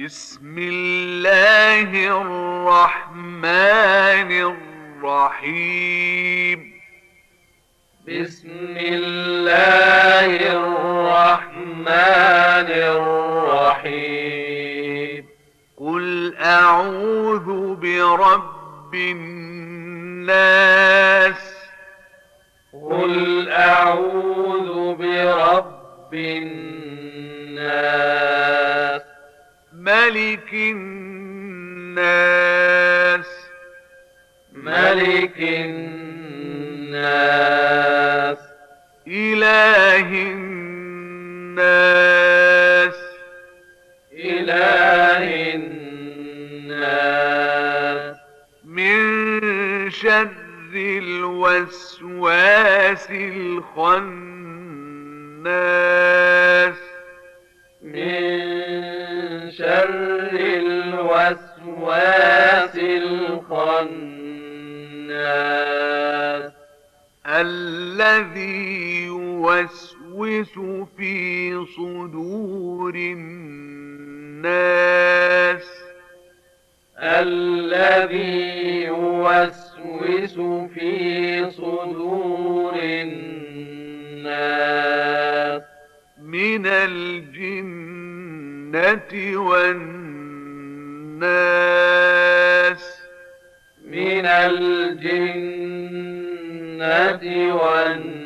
بسم الله الرحمن الرحيم. بسم الله الرحمن الرحيم. قل أعوذ برب الناس. قل أعوذ برب الناس. ملك الناس. ملك الناس. إله الناس. إله الناس. من شر الوسواس الخناس. من شر الوسواس الخناس. الذي يوسوس في صدور الناس. الذي يوسوس في صدور الناس. من الجنة والناس. من الجنة والناس.